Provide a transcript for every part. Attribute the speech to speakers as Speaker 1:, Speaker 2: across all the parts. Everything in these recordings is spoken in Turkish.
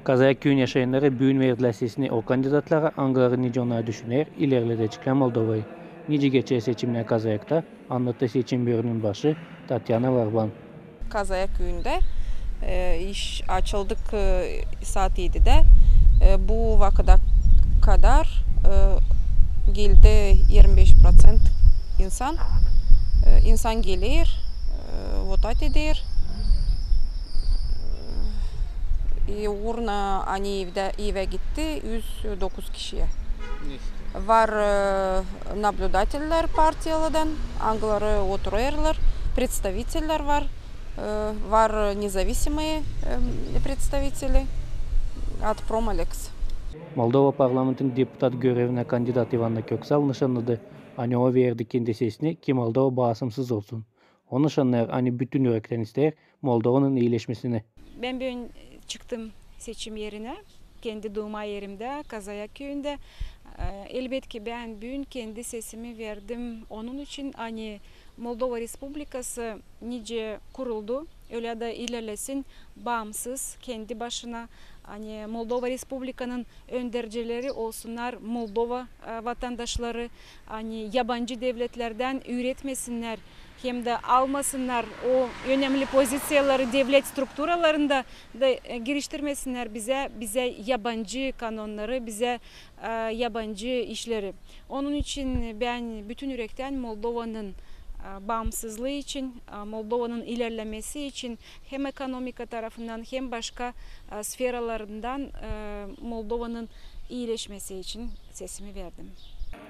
Speaker 1: Kazaya köyün yaşayanları büyün verdiler sesini o kandidatlara angaları nice onlar düşüner, ilerledecekler Moldova'yı. Nice geçer seçimler Kazayak'ta anlattı seçim büronun başı Tatyana Varban.
Speaker 2: Kazaya köyünde iş açıldık saat 7'de. Bu vakıda kadar geldi 25% insan gelir, votat eder. Urna ani eve gitti 109 kişiye. Var naблюдательler partiyalardan, angaları oturuyorlar, представительler var. Var независимые представители от Promolex.
Speaker 1: Moldova parlamentinin deputat görevine kandidat Ivana Köksal nişanladı. Hani o verdi kendi sesini ki Moldova bağımsız olsun. O nişanlar hani bütün yürekten ister Moldova'nın iyileşmesini.
Speaker 3: Ben bugün çıktım seçim yerine. Kendi doğma yerimde, Kazaya köyünde. Elbette ben bugün kendi sesimi verdim. Onun için hani Moldova Respublikası nice kuruldu. Öyle de ilerlesin bağımsız kendi başına. Hani Moldova Respublika'nın öndercileri olsunlar, Moldova vatandaşları hani yabancı devletlerden üretmesinler. Hem de almasınlar o önemli pozisyaları devlet strukturalarında da giriştirmesinler bize yabancı kanunları, bize yabancı işleri. Onun için ben bütün yürekten Moldova'nın bağımsızlığı için, Moldova'nın ilerlemesi için hem ekonomik tarafından hem başka sferalarından Moldova'nın iyileşmesi için sesimi verdim.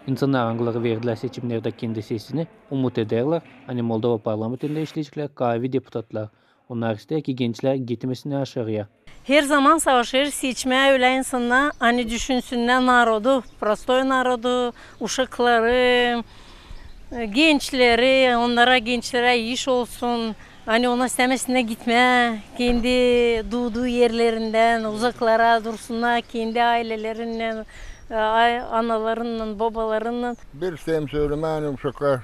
Speaker 1: İnsanlar angaları verdiler seçimlerde kendi sesini umut ederler. Hani Moldova parlamentinde işleyecekler kahve deputatlar. Onlar ister ki gençler gitmesini aşağıya.
Speaker 4: Her zaman savaşır seçmeye öyle insanlar hani düşünsünler narodu, prostoy narodu, uşakları, gençleri, onlara gençlere iş olsun. Hani ona istemesine gitme, kendi doğduğu yerlerinden uzaklara dursunlar, kendi ailelerinden, analarından, babalarından.
Speaker 5: Bir isteğim söylemeyen uşaklar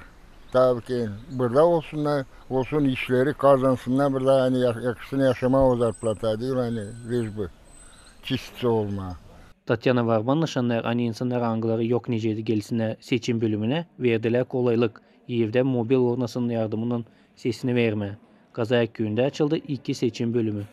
Speaker 5: tabii ki burada olsunlar, olsun işleri kazansınlar, burada hani yakışını yaşama o zarplata değil, hani rejbi, çiftçi olma.
Speaker 1: Tatyana Varban nişanlar hani insanlar angaları yok niceydi gelsinler seçim bölümüne verdiler kolaylık. Evde mobil ornasının yardımının sesini verme. Kazaya köyünde açıldı 2 seçim bölümü.